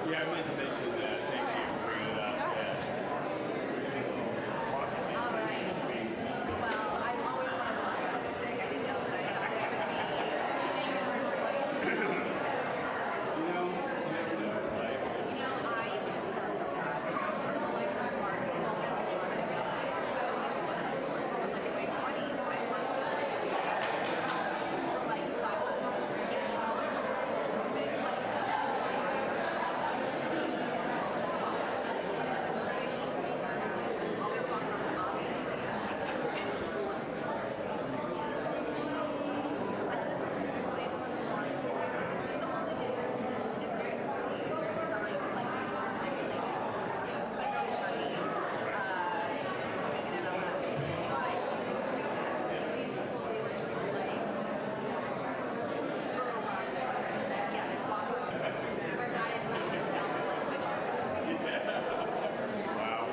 Yeah, I meant to mention that. Thank you for bringing it up. All right. Well, I've always wanted to learn about music. I didn't know that I thought I would be singing in virtually. You know, you never know, right? You know, I used to work a lot. Like, my work was all day long. From like in my 20s, I wanted to like classes and music, like always walked on the hobby. Wow.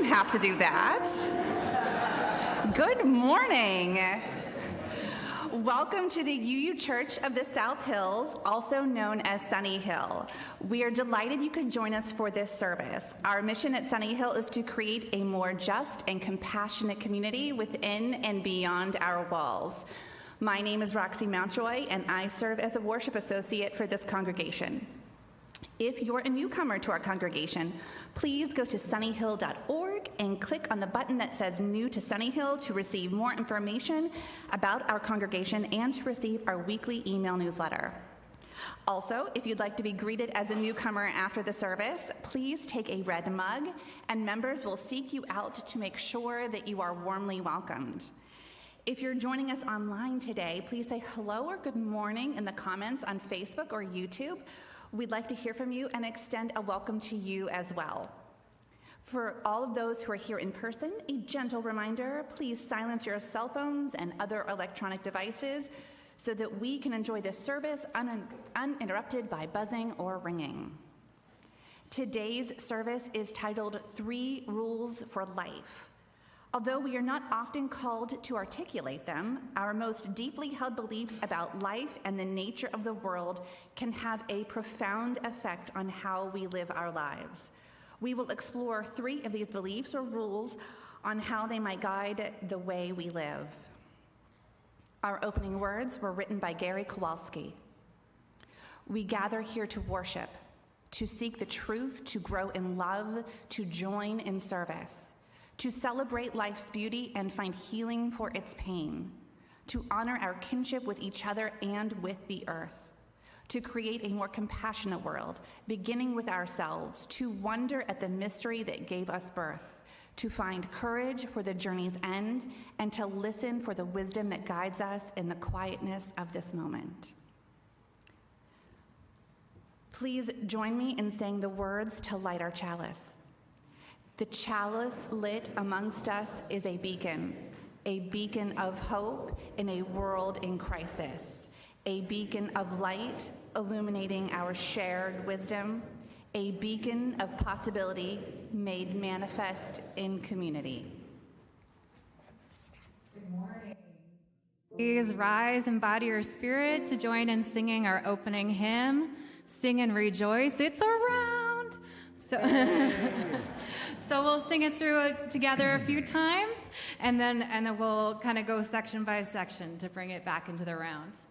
Have to do that. Good morning. Welcome to the UU Church of the South Hills, also known as Sunnyhill. We are delighted you could join us for this service. Our mission at Sunnyhill is to create a more just and compassionate community within and beyond our walls. My name is Roxy Mountjoy, and I serve as a worship associate for this congregation. If you're a newcomer to our congregation, please go to sunnyhill.org and click on the button that says New to Sunnyhill to receive more information about our congregation and to receive our weekly email newsletter. Also, if you'd like to be greeted as a newcomer after the service, please take a red mug, and members will seek you out to make sure that you are warmly welcomed. If you're joining us online today, please say hello or good morning in the comments on Facebook or YouTube. We'd like to hear from you and extend a welcome to you as well. For all of those who are here in person, a gentle reminder, please silence your cell phones and other electronic devices so that we can enjoy this service uninterrupted by buzzing or ringing. Today's service is titled 3 Rules for Life. Although we are not often called to articulate them, our most deeply held beliefs about life and the nature of the world can have a profound effect on how we live our lives. We will explore 3 of these beliefs or rules on how they might guide the way we live. Our opening words were written by Gary Kowalski. We gather here to worship, to seek the truth, to grow in love, to join in service, to celebrate life's beauty and find healing for its pain, to honor our kinship with each other and with the earth, to create a more compassionate world, beginning with ourselves, to wonder at the mystery that gave us birth, to find courage for the journey's end, and to listen for the wisdom that guides us in the quietness of this moment. Please join me in saying the words to light our chalice. The chalice lit amongst us is a beacon of hope in a world in crisis, a beacon of light illuminating our shared wisdom, a beacon of possibility made manifest in community. Good morning. Please rise and body your spirit to join in singing our opening hymn, Sing and Rejoice. It's around. So we'll sing it through together a few times, and then we'll kind of go section by section to bring it back into the rounds.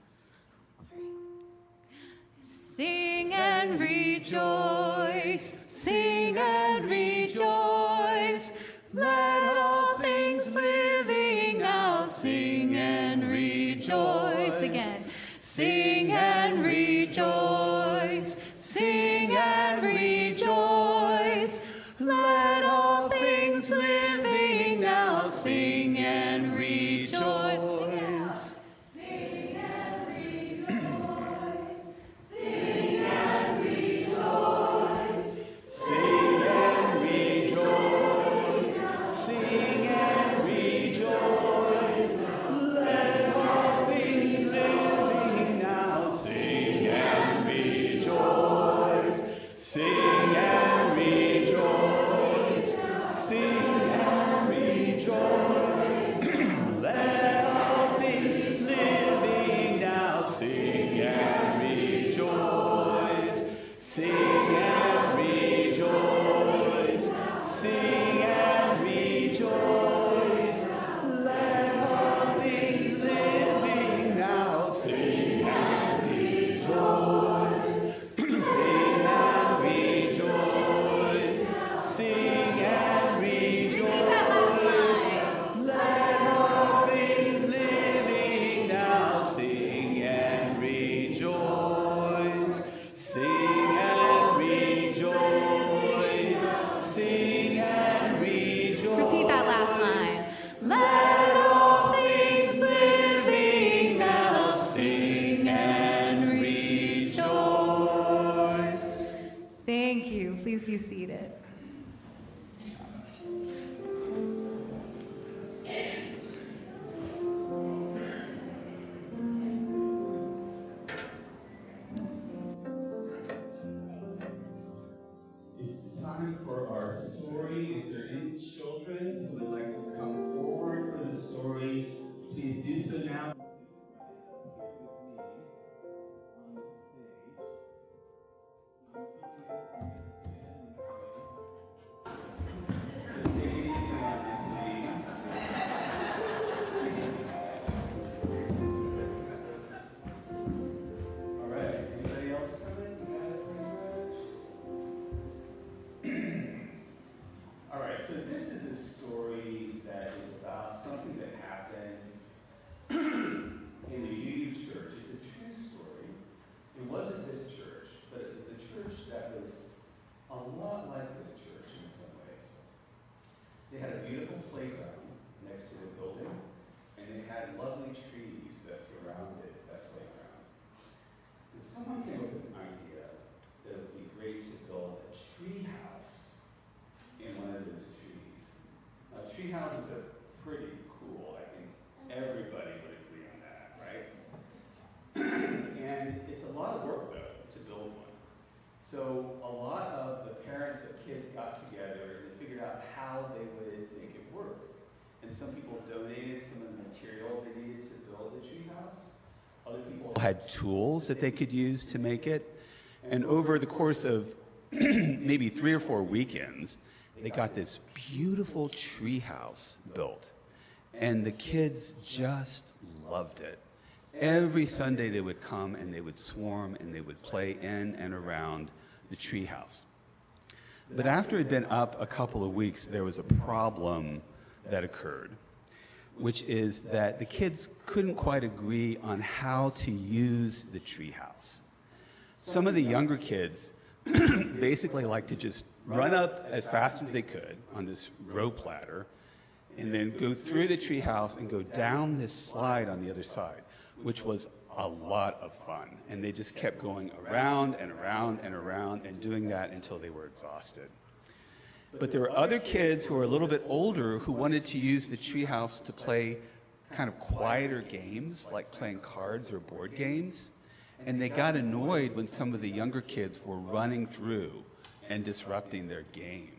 Sing and rejoice, sing and rejoice. Let all things living now sing and rejoice. Again, sing and rejoice, sing and rejoice. Let all things living now sing and rejoice. Sing and rejoice. Sing and rejoice. Sing and rejoice. Sing and rejoice. Let all things living now sing and rejoice. and some people donated some of the material they needed to build the treehouse. Other people had tools that they could use to make it. And over the course of maybe 3 or 4 weekends, they got this beautiful treehouse built. And the kids just loved it. Every Sunday they would come and they would swarm and they would play in and around the treehouse. But after it had been up a couple of weeks, there was a problem that occurred, which is that the kids couldn't quite agree on how to use the treehouse. Some of the younger kids basically liked to just run up as fast as they could on this rope ladder and then go through the treehouse and go down this slide on the other side, which was a lot of fun. And they just kept going around and around and around and doing that until they were exhausted. But there were other kids who were a little bit older who wanted to use the treehouse to play kind of quieter games, like playing cards or board games. And they got annoyed when some of the younger kids were running through and disrupting their game.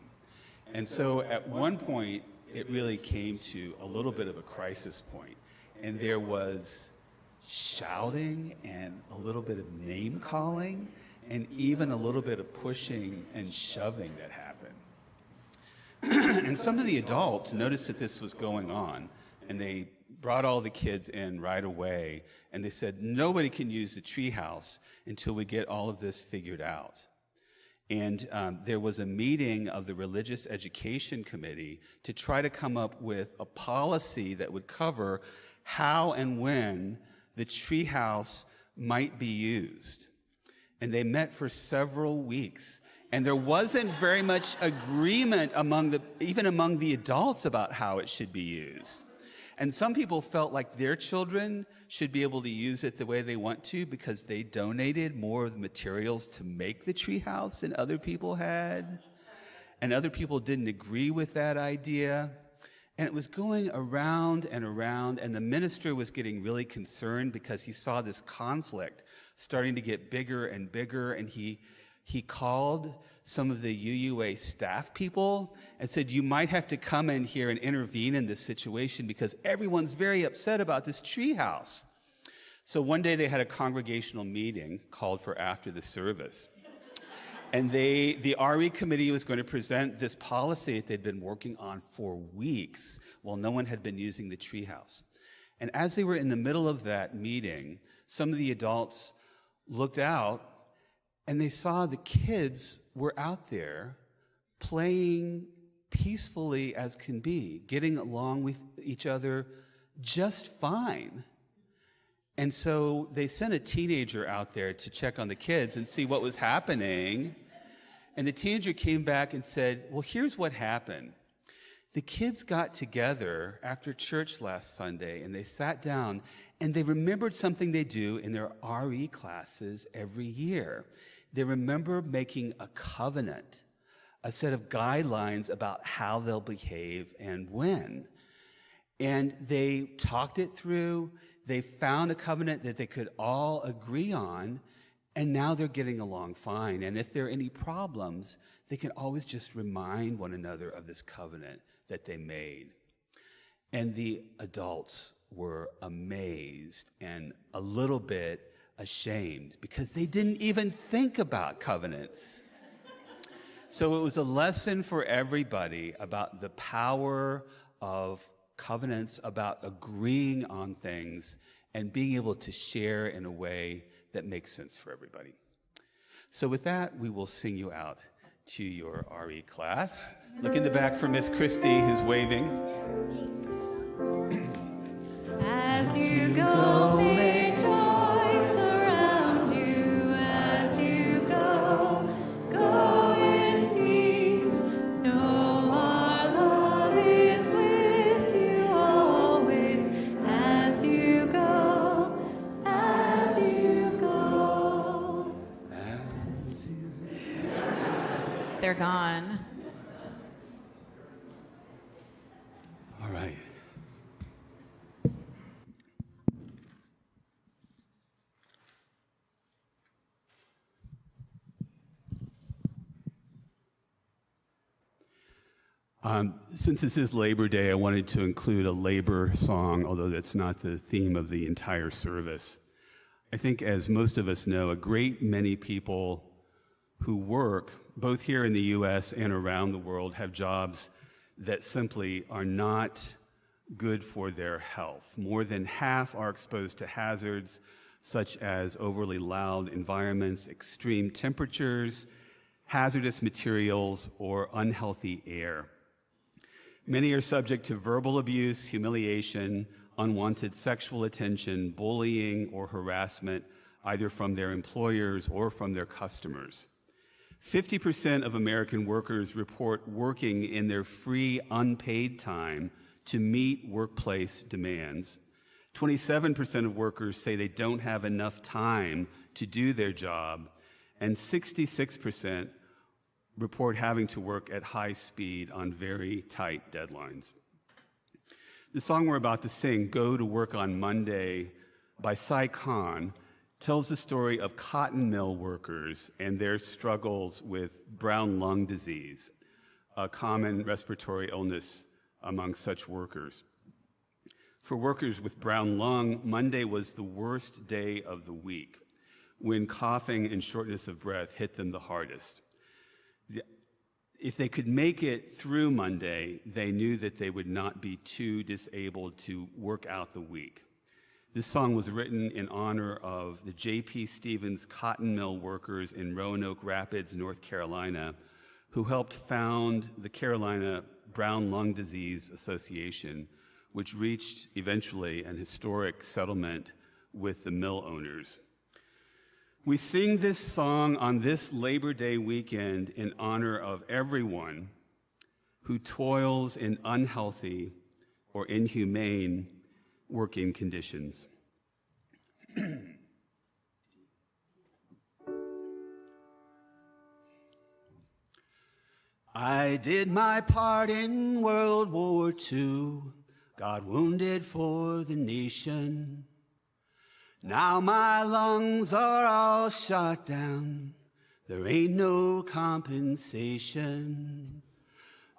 And so at one point, it really came to a little bit of a crisis point. And there was shouting and a little bit of name calling and even a little bit of pushing and shoving that happened. And some of the adults noticed that this was going on, and they brought all the kids in right away, and they said, nobody can use the treehouse until we get all of this figured out. And there was a meeting of the Religious Education Committee to try to come up with a policy that would cover how and when the treehouse might be used. And they met for several weeks. And there wasn't very much agreement even among the adults about how it should be used. And some people felt like their children should be able to use it the way they want to because they donated more of the materials to make the treehouse than other people had. And other people didn't agree with that idea. And it was going around and around, and the minister was getting really concerned because he saw this conflict starting to get bigger and bigger, and he called some of the UUA staff people and said, you might have to come in here and intervene in this situation because everyone's very upset about this treehouse. So one day they had a congregational meeting called for after the service. And the RE committee was going to present this policy that they'd been working on for weeks while no one had been using the treehouse. And as they were in the middle of that meeting, some of the adults looked out and they saw the kids were out there playing peacefully as can be, getting along with each other just fine. And so they sent a teenager out there to check on the kids and see what was happening. And the teenager came back and said, well, here's what happened. The kids got together after church last Sunday and they sat down and they remembered something they do in their RE classes every year. They remember making a covenant, a set of guidelines about how they'll behave and when. And they talked it through. They found a covenant that they could all agree on, and now they're getting along fine. And if there are any problems, they can always just remind one another of this covenant that they made. And the adults were amazed and a little bit ashamed because they didn't even think about covenants. So it was a lesson for everybody about the power of covenants, about agreeing on things and being able to share in a way that makes sense for everybody. So with that, we will sing you out to your RE class. Look in the back for Miss Christie, who's waving. As you go, may joy surround you. As you go, go in peace. Know our love is with you always. As you go, as you go. They're gone. All right. Since this is Labor Day, I wanted to include a labor song, although that's not the theme of the entire service. I think, as most of us know, a great many people who work, both here in the U.S. and around the world, have jobs that simply are not good for their health. More than half are exposed to hazards such as overly loud environments, extreme temperatures, hazardous materials, or unhealthy air. Many are subject to verbal abuse, humiliation, unwanted sexual attention, bullying, or harassment, either from their employers or from their customers. 50% of American workers report working in their free, unpaid time to meet workplace demands. 27% of workers say they don't have enough time to do their job, and 66% report having to work at high speed on very tight deadlines. The song we're about to sing, Go to Work on Monday, by Sai Khan, tells the story of cotton mill workers and their struggles with brown lung disease, a common respiratory illness among such workers. For workers with brown lung, Monday was the worst day of the week, when coughing and shortness of breath hit them the hardest. If they could make it through Monday, they knew that they would not be too disabled to work out the week. This song was written in honor of the J.P. Stevens cotton mill workers in Roanoke Rapids, North Carolina, who helped found the Carolina Brown Lung Disease Association, which reached eventually an historic settlement with the mill owners. We sing this song on this Labor Day weekend in honor of everyone who toils in unhealthy or inhumane working conditions. I did my part in World War II, got wounded for the nation. Now my lungs are all shot down, there ain't no compensation.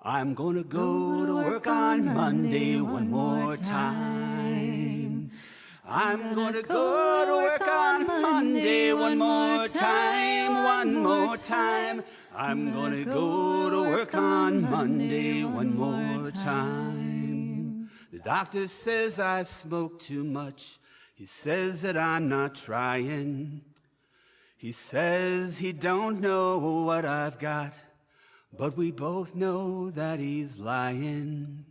I'm gonna go to work on Monday one more time. I'm gonna go to work on Monday one more time, one more time. I'm gonna go to work on Monday one more time. The doctor says I've smoked too much. He says that I'm not trying. He says he don't know what I've got, but we both know that he's lying.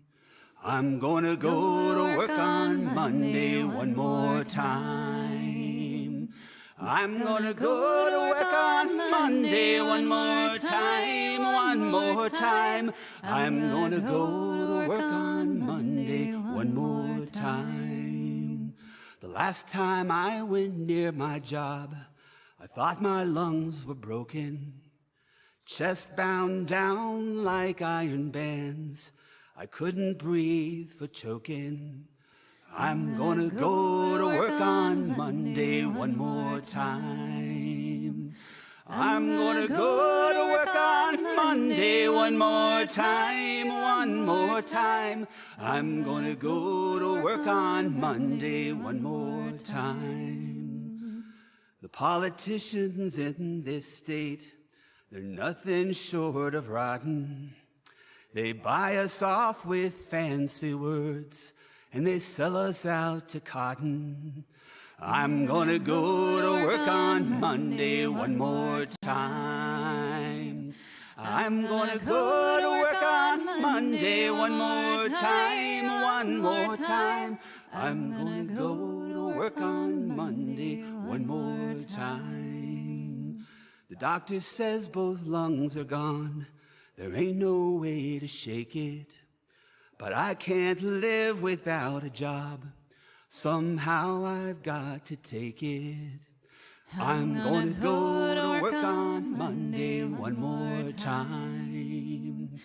I'm gonna go to work on Monday one more time. I'm gonna go to work on Monday one more time, one more time. I'm gonna go to work on Monday one more time. The last time I went near my job, I thought my lungs were broken. Chest bound down like iron bands. I couldn't breathe for choking. I'm gonna go to work on Monday one more time. I'm gonna go to work on Monday one more time, one more time. I'm gonna go to work on Monday one more time. The politicians in this state, they're nothing short of rotten. They buy us off with fancy words, and they sell us out to cotton. I'm gonna go to work on Monday one more time. I'm gonna go to work on Monday one more time, one more time. I'm gonna go to work on Monday one more time. The doctor says both lungs are gone. There ain't no way to shake it. But I can't live without a job. Somehow I've got to take it. I'm gonna go to work on Monday one more time.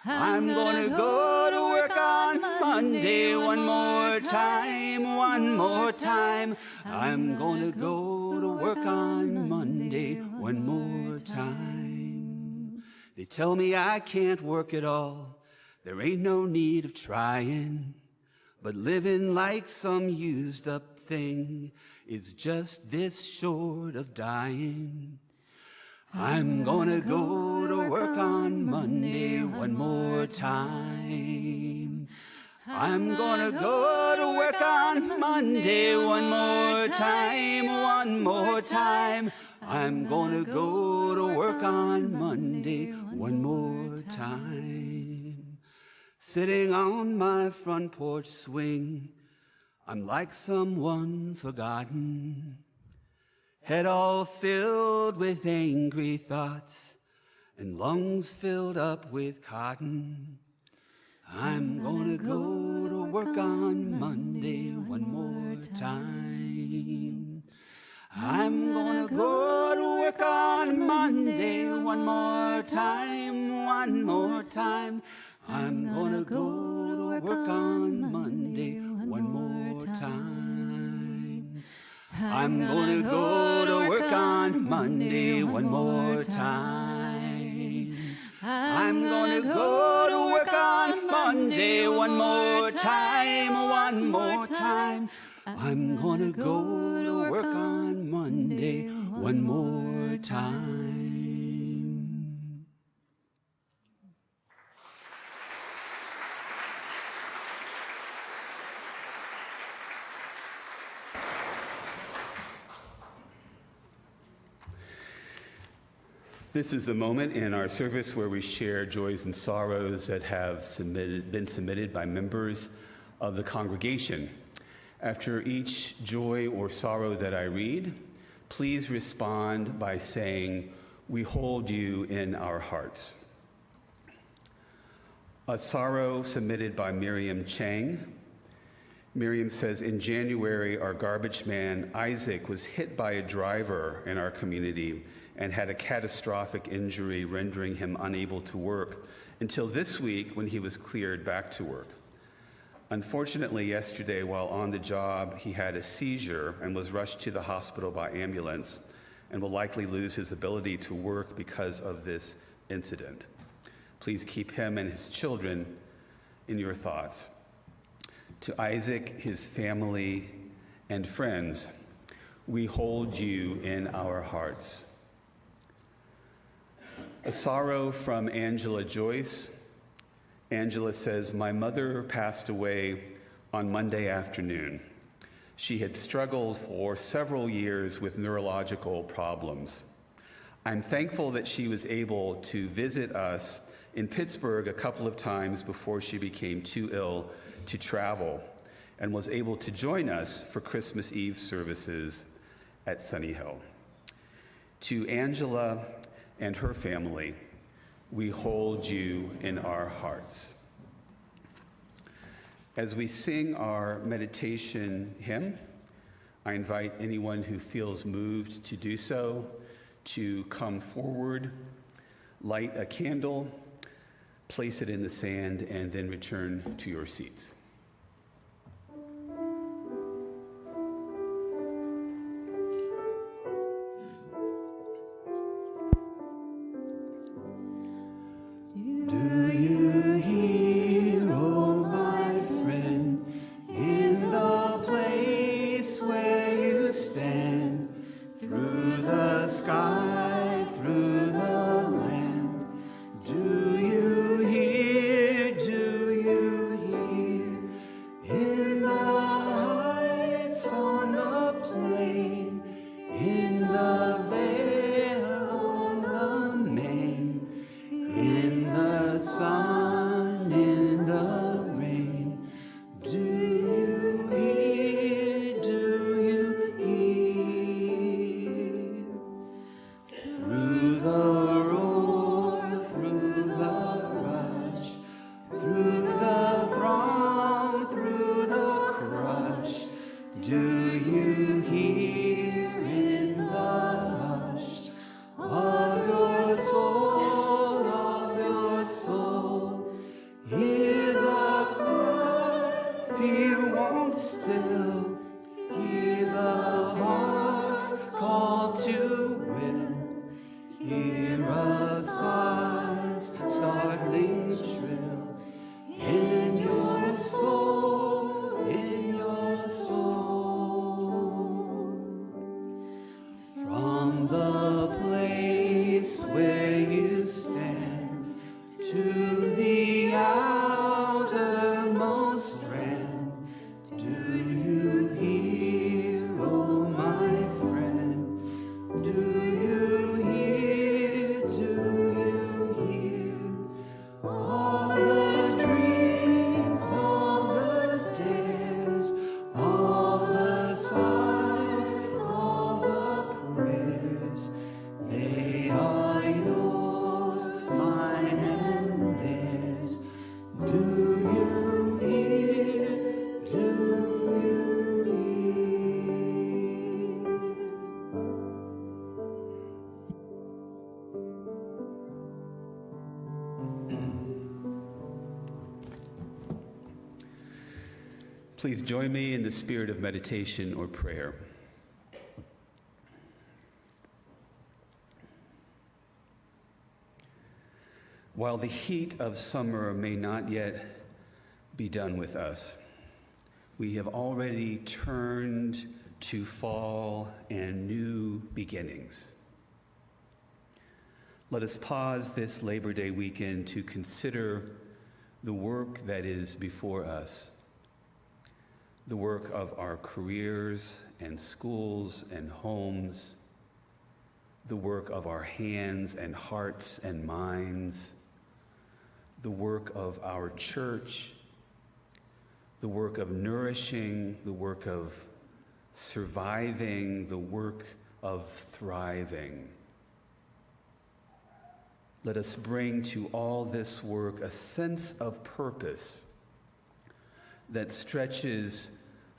I'm gonna go to work on Monday one more time, one more time. I'm gonna go to work on Monday one more time. They tell me I can't work at all. There ain't no need of trying, but living like some used up thing is just this short of dying. I'm gonna go to work on Monday one more time. I'm gonna go to work on Monday one more time, one more time. I'm gonna go to work on Monday one more time. Sitting on my front porch swing, I'm like someone forgotten. Head all filled with angry thoughts and lungs filled up with cotton. I'm gonna go to work on Monday one more time. I'm gonna go to work on Monday one more time, one more time. I'm gonna go to work on Monday one more time. I'm gonna go to work on Monday one more time. I'm gonna go to work on Monday one more time, one more time. I'm gonna go to work on Monday one more time. This is the moment in our service where we share joys and sorrows that have been submitted by members of the congregation. After each joy or sorrow that I read, please respond by saying, "We hold you in our hearts." A sorrow submitted by Miriam Chang. Miriam says, in January, our garbage man, Isaac, was hit by a driver in our community and had a catastrophic injury, rendering him unable to work until this week when he was cleared back to work. Unfortunately, yesterday, while on the job, he had a seizure and was rushed to the hospital by ambulance and will likely lose his ability to work because of this incident. Please keep him and his children in your thoughts. To Isaac, his family, and friends, we hold you in our hearts. A sorrow from Angela Joyce. Angela says, my mother passed away on Monday afternoon. She had struggled for several years with neurological problems. I'm thankful that she was able to visit us in Pittsburgh a couple of times before she became too ill to travel and was able to join us for Christmas Eve services at Sunnyhill. To Angela and her family, we hold you in our hearts. As we sing our meditation hymn, I invite anyone who feels moved to do so to come forward, light a candle, place it in the sand, and then return to your seats. Do you hear? Please join me in the spirit of meditation or prayer. While the heat of summer may not yet be done with us, we have already turned to fall and new beginnings. Let us pause this Labor Day weekend to consider the work that is before us, the work of our careers and schools and homes, the work of our hands and hearts and minds, the work of our church, the work of nourishing, the work of surviving, the work of thriving. Let us bring to all this work a sense of purpose that stretches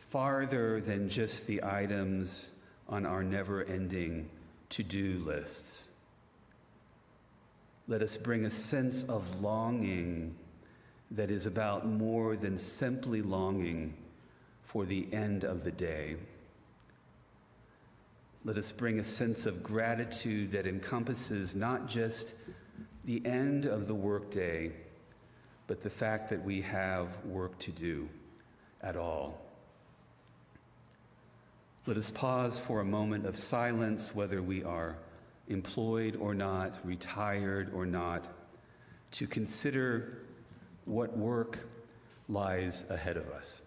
farther than just the items on our never-ending to-do lists. Let us bring a sense of longing that is about more than simply longing for the end of the day. Let us bring a sense of gratitude that encompasses not just the end of the workday, but the fact that we have work to do at all. Let us pause for a moment of silence, whether we are employed or not, retired or not, to consider what work lies ahead of us.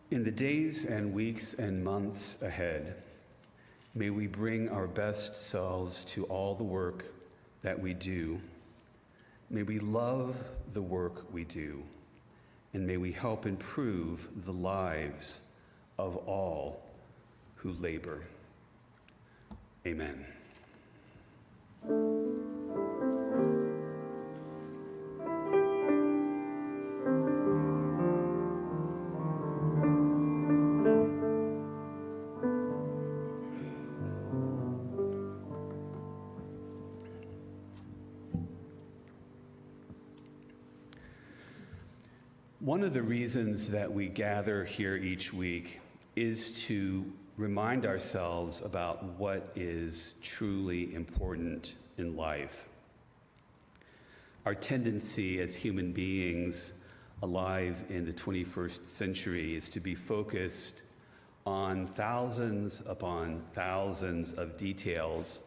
In the days and weeks and months ahead, may we bring our best selves to all the work that we do. May we love the work we do, and may we help improve the lives of all who labor. Amen. One of the reasons that we gather here each week is to remind ourselves about what is truly important in life. Our tendency as human beings alive in the 21st century is to be focused on thousands upon thousands of details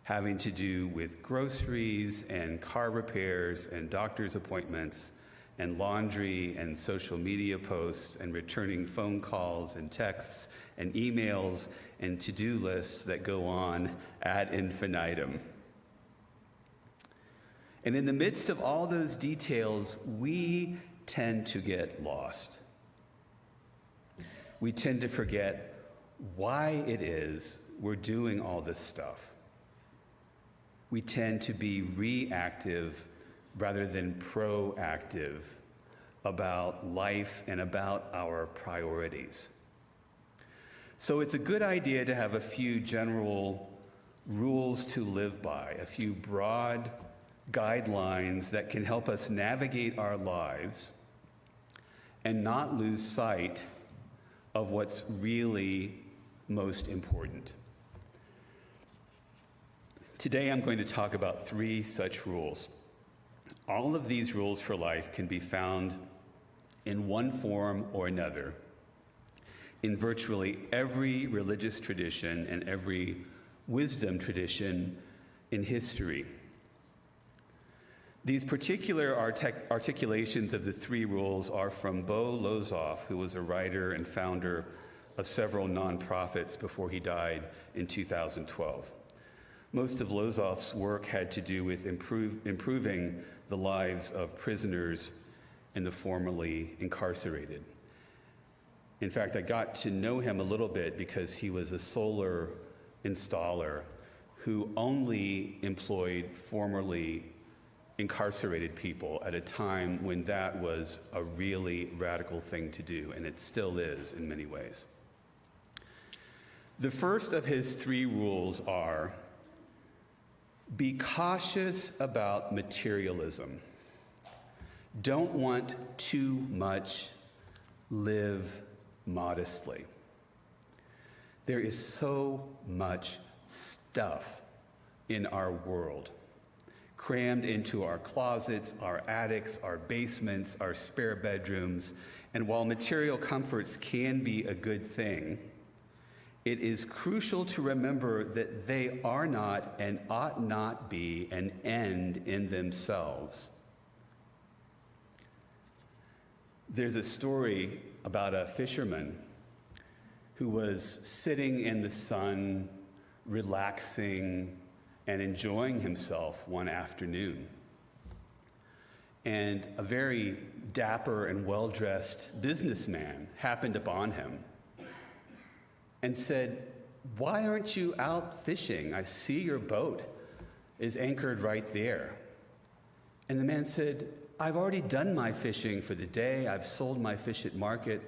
having to do with groceries and car repairs and doctor's appointments and laundry and social media posts and returning phone calls and texts and emails and to-do lists that go on ad infinitum. And in the midst of all those details, we tend to get lost. We tend to forget why it is we're doing all this stuff. We tend to be reactive rather than proactive about life and about our priorities. So it's a good idea to have a few general rules to live by, a few broad guidelines that can help us navigate our lives and not lose sight of what's really most important. Today I'm going to talk about 3 such rules. All of these rules for life can be found in one form or another in virtually every religious tradition and every wisdom tradition in history. These particular articulations of the 3 rules are from Bo Lozoff, who was a writer and founder of several nonprofits before he died in 2012. Most of Lozoff's work had to do with improving the lives of prisoners and the formerly incarcerated. In fact, I got to know him a little bit because he was a solar installer who only employed formerly incarcerated people at a time when that was a really radical thing to do, and it still is in many ways. The first of his 3 rules are: be cautious about materialism. Don't want too much. Live modestly. There is so much stuff in our world, crammed into our closets, our attics, our basements, our spare bedrooms. And while material comforts can be a good thing, it is crucial to remember that they are not and ought not be an end in themselves. There's a story about a fisherman who was sitting in the sun, relaxing and enjoying himself one afternoon. And a very dapper and well-dressed businessman happened upon him and said, "Why aren't you out fishing? I see your boat is anchored right there." And the man said, "I've already done my fishing for the day. I've sold my fish at market,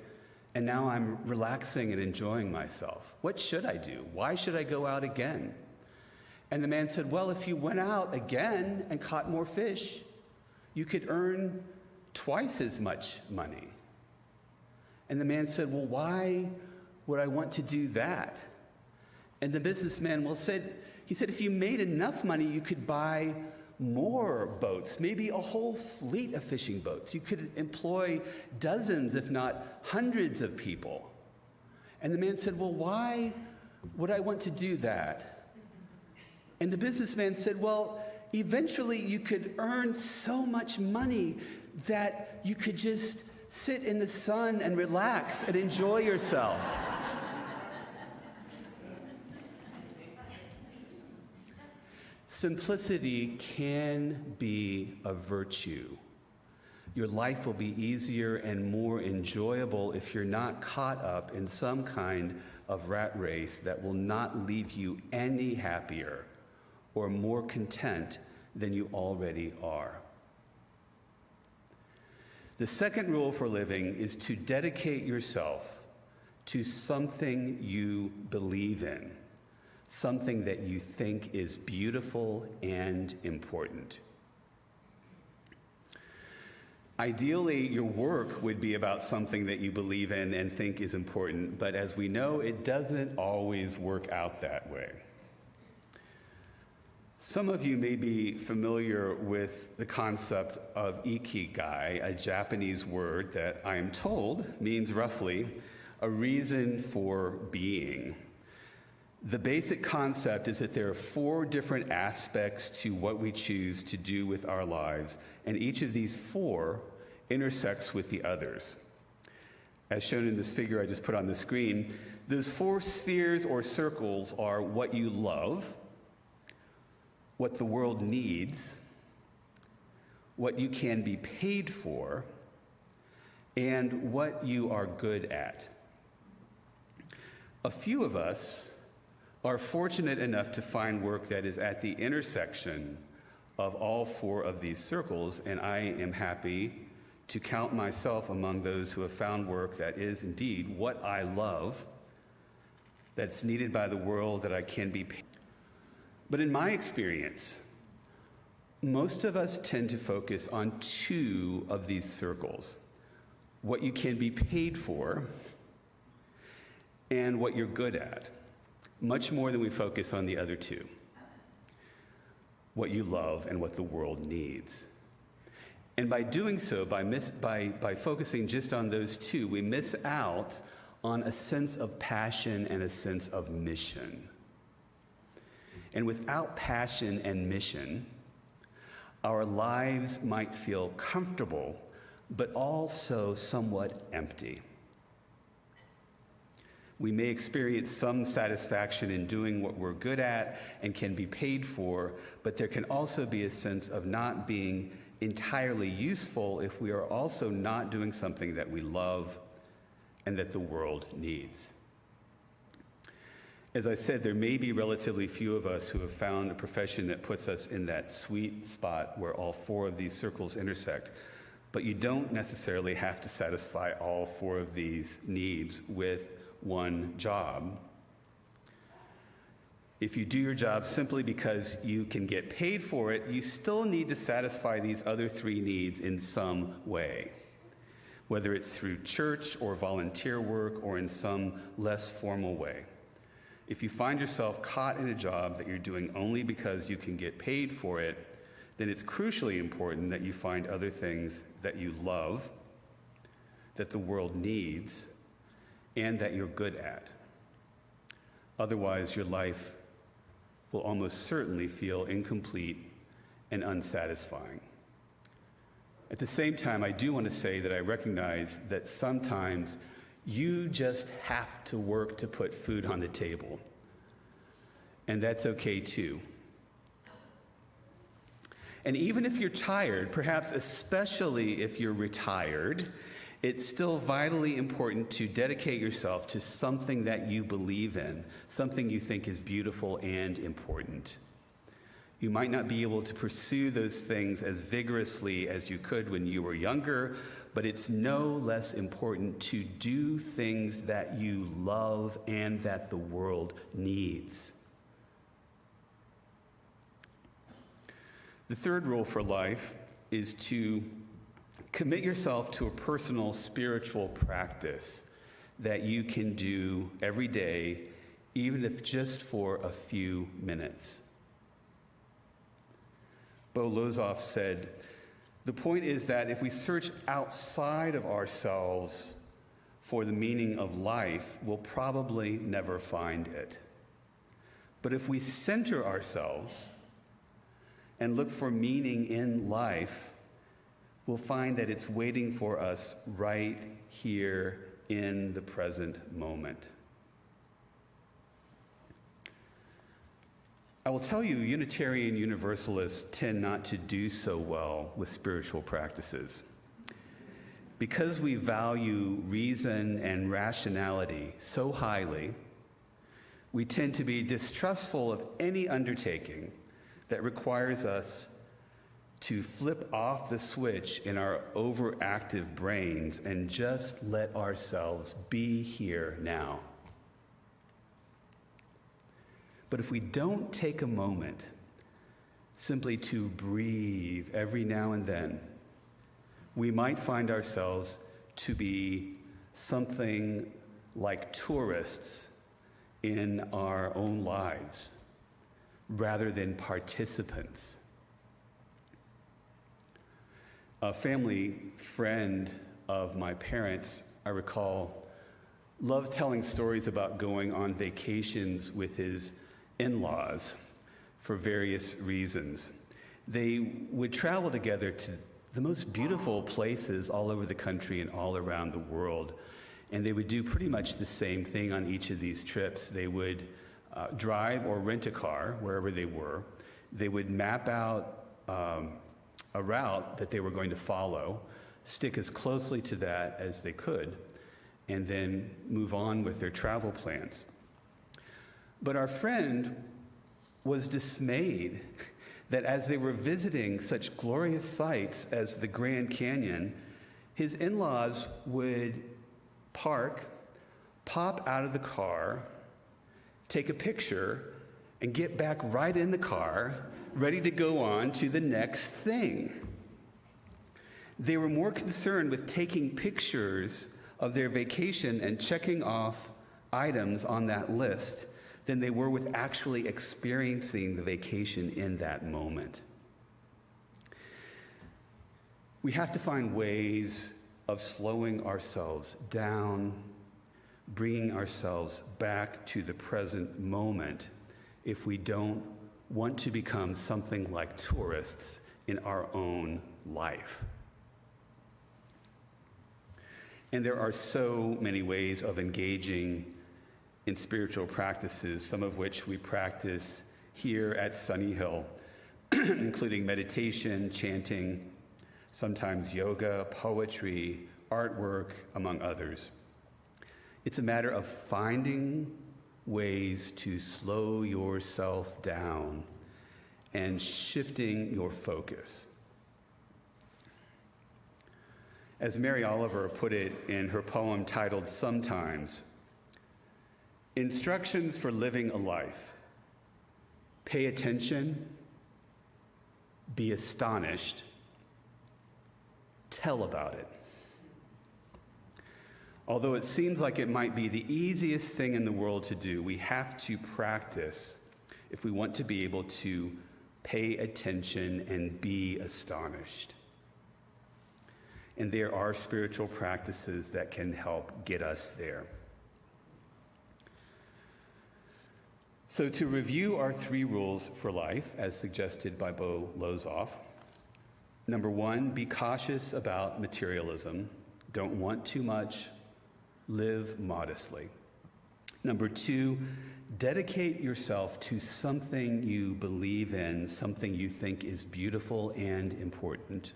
and now I'm relaxing and enjoying myself. What should I do? Why should I go out again?" And the man said, "Well, if you went out again and caught more fish, you could earn twice as much money." And the man said, "Well, why would I want to do that?" And the businessman he said, "If you made enough money, you could buy more boats, maybe a whole fleet of fishing boats. You could employ dozens, if not hundreds of people." And the man said, "Well, why would I want to do that?" And the businessman said, "Well, eventually you could earn so much money that you could just sit in the sun and relax and enjoy yourself." Simplicity can be a virtue. Your life will be easier and more enjoyable if you're not caught up in some kind of rat race that will not leave you any happier or more content than you already are. The second rule for living is to dedicate yourself to something you believe in, something that you think is beautiful and important. Ideally, your work would be about something that you believe in and think is important, but as we know, it doesn't always work out that way. Some of you may be familiar with the concept of ikigai, a Japanese word that I am told means roughly a reason for being. The basic concept is that there are 4 different aspects to what we choose to do with our lives, and each of these 4 intersects with the others. As shown in this figure I just put on the screen, those 4 spheres or circles are what you love, what the world needs, what you can be paid for, and what you are good at. A few of us are fortunate enough to find work that is at the intersection of all 4 of these circles, and I am happy to count myself among those who have found work that is indeed what I love, that's needed by the world, that I can be paid. But in my experience, most of us tend to focus on 2 of these circles: what you can be paid for and what you're good at, much more than we focus on the other 2, what you love and what the world needs. And by doing so, by focusing just on those 2, we miss out on a sense of passion and a sense of mission. And without passion and mission, our lives might feel comfortable, but also somewhat empty. We may experience some satisfaction in doing what we're good at and can be paid for, but there can also be a sense of not being entirely useful if we are also not doing something that we love and that the world needs. As I said, there may be relatively few of us who have found a profession that puts us in that sweet spot where all four of these circles intersect, but you don't necessarily have to satisfy all four of these needs with one job. If you do your job simply because you can get paid for it, you still need to satisfy these other three needs in some way, whether it's through church or volunteer work or in some less formal way. If you find yourself caught in a job that you're doing only because you can get paid for it, then it's crucially important that you find other things that you love, that the world needs, and that you're good at. Otherwise, your life will almost certainly feel incomplete and unsatisfying. At the same time, I do want to say that I recognize that sometimes you just have to work to put food on the table. And that's okay too. And even if you're tired, perhaps especially if you're retired, it's still vitally important to dedicate yourself to something that you believe in, something you think is beautiful and important. You might not be able to pursue those things as vigorously as you could when you were younger, but it's no less important to do things that you love and that the world needs. The third rule for life is to commit yourself to a personal spiritual practice that you can do every day, even if just for a few minutes. Bo Lozoff said, "The point is that if we search outside of ourselves for the meaning of life, we'll probably never find it. But if we center ourselves and look for meaning in life, we'll find that it's waiting for us right here in the present moment." I will tell you, Unitarian Universalists tend not to do so well with spiritual practices. Because we value reason and rationality so highly, we tend to be distrustful of any undertaking that requires us to flip off the switch in our overactive brains and just let ourselves be here now. But if we don't take a moment simply to breathe every now and then, we might find ourselves to be something like tourists in our own lives rather than participants. A family friend of my parents, I recall, loved telling stories about going on vacations with his in-laws for various reasons. They would travel together to the most beautiful places all over the country and all around the world, and they would do pretty much the same thing on each of these trips. They would drive or rent a car wherever they were. They would map out a route that they were going to follow, stick as closely to that as they could, and then move on with their travel plans. But our friend was dismayed that as they were visiting such glorious sights as the Grand Canyon, his in-laws would park, pop out of the car, take a picture, and get back right in the car, ready to go on to the next thing. They were more concerned with taking pictures of their vacation and checking off items on that list than they were with actually experiencing the vacation in that moment. We have to find ways of slowing ourselves down, bringing ourselves back to the present moment if we don't want to become something like tourists in our own life. And there are so many ways of engaging in spiritual practices, some of which we practice here at Sunnyhill, including meditation, chanting, sometimes yoga, poetry, artwork, among others. It's a matter of finding ways to slow yourself down and shifting your focus. As Mary Oliver put it in her poem titled Sometimes, instructions for living a life. Pay attention, be astonished, tell about it. Although it seems like it might be the easiest thing in the world to do, we have to practice if we want to be able to pay attention and be astonished. And there are spiritual practices that can help get us there. So to review our 3 rules for life, as suggested by Bo Lozoff. Number 1, be cautious about materialism. Don't want too much. Live modestly. Number 2, dedicate yourself to something you believe in, something you think is beautiful and important.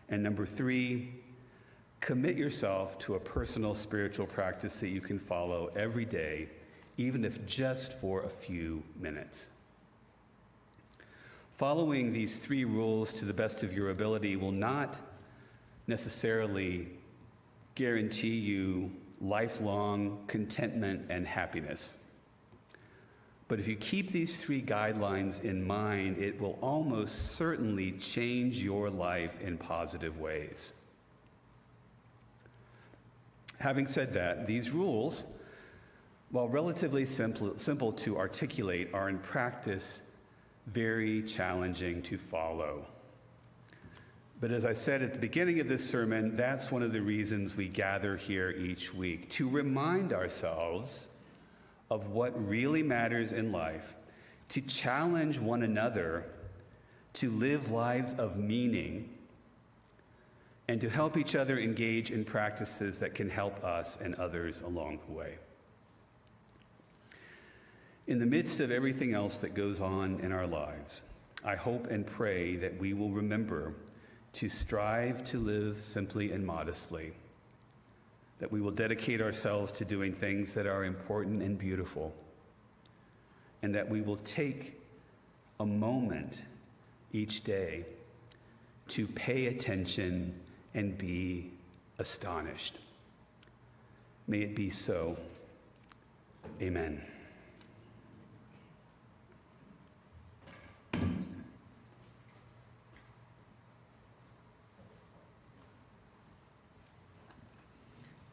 And number 3, commit yourself to a personal spiritual practice that you can follow every day, even if just for a few minutes. Following these 3 rules to the best of your ability will not necessarily guarantee you lifelong contentment and happiness. But if you keep these 3 guidelines in mind, it will almost certainly change your life in positive ways. Having said that, these rules, while relatively simple to articulate, are in practice very challenging to follow. But as I said at the beginning of this sermon, that's one of the reasons we gather here each week, to remind ourselves of what really matters in life, to challenge one another to live lives of meaning, and to help each other engage in practices that can help us and others along the way. In the midst of everything else that goes on in our lives, I hope and pray that we will remember to strive to live simply and modestly, that we will dedicate ourselves to doing things that are important and beautiful, and that we will take a moment each day to pay attention and be astonished. May it be so. Amen.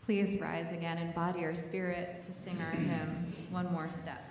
Please rise again in body or spirit to sing our hymn, One More Step.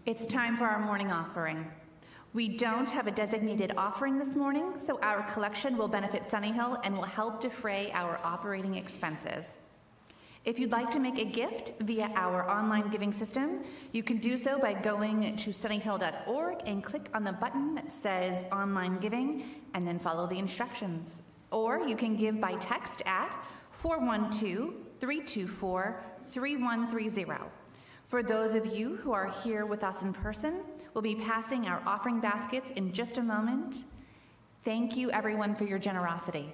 It's time for our morning offering. We don't have a designated offering this morning, so our collection will benefit Sunnyhill and will help defray our operating expenses. If you'd like to make a gift via our online giving system, you can do so by going to sunnyhill.org and click on the button that says Online Giving and then follow the instructions. Or you can give by text at 412-324-3130. For those of you who are here with us in person, we'll be passing our offering baskets in just a moment. Thank you, everyone, for your generosity.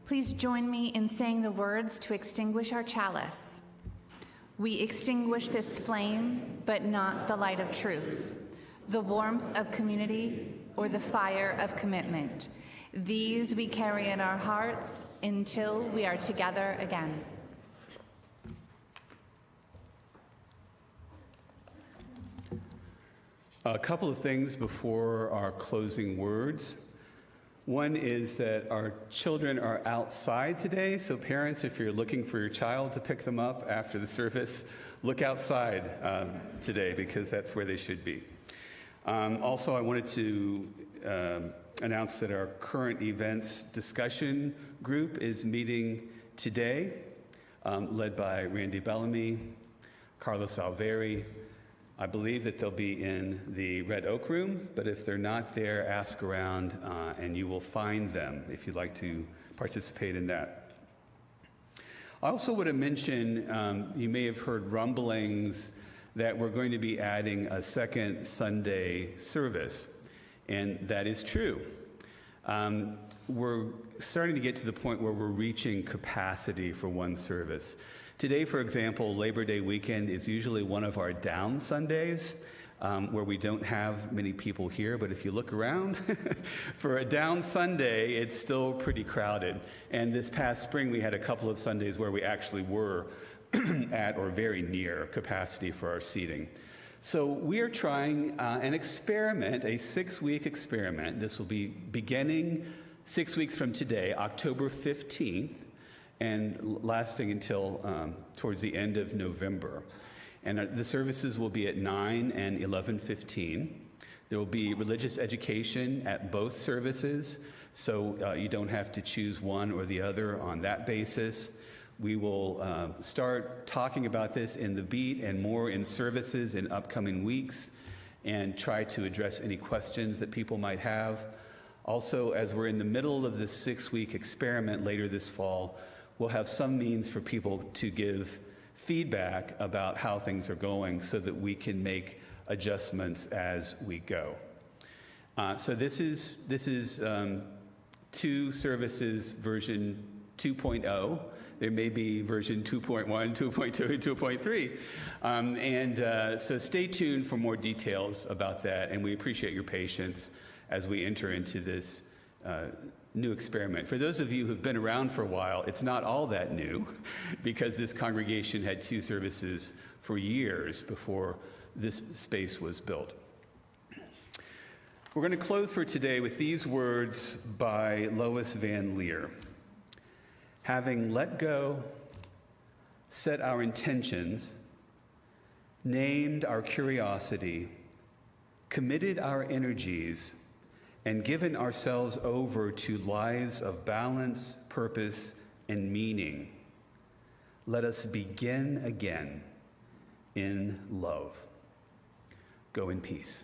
Please join me in saying the words to extinguish our chalice. We extinguish this flame, but not the light of truth, the warmth of community, or the fire of commitment. These we carry in our hearts until we are together again. A couple of things before our closing words. One is that our children are outside today, so parents, if you're looking for your child to pick them up after the service, look outside today because that's where they should be. Also, I wanted to announce that our current events discussion group is meeting today, led by Randy Bellamy, Carlos Alveri. I believe that they'll be in the Red Oak Room, but if they're not there, ask around and you will find them if you'd like to participate in that. I also want to mention, you may have heard rumblings that we're going to be adding a second Sunday service, and that is true. We're starting to get to the point where we're reaching capacity for one service. Today, for example, Labor Day weekend is usually one of our down Sundays where we don't have many people here, but if you look around, for a down Sunday, it's still pretty crowded. And this past spring, we had a couple of Sundays where we actually were at or very near capacity for our seating. So we are trying an experiment, a 6-week experiment. This will be beginning 6 weeks from today, October 15th, and lasting until towards the end of November. And the services will be at 9 and 11:15. There will be religious education at both services, so you don't have to choose one or the other on that basis. We will start talking about this in the beat and more in services in upcoming weeks, and try to address any questions that people might have. Also, as we're in the middle of this 6-week experiment later this fall, we'll have some means for people to give feedback about how things are going so that we can make adjustments as we go. So this is 2 services version 2.0. There may be version 2.1, 2.2, and 2.3. So stay tuned for more details about that, and we appreciate your patience as we enter into this new experiment. For those of you who've been around for a while, it's not all that new, because this congregation had 2 services for years before this space was built. We're going to close for today with these words by Lois Van Leer. Having let go, set our intentions, named our curiosity, committed our energies, and given ourselves over to lives of balance, purpose, and meaning, let us begin again in love. Go in peace.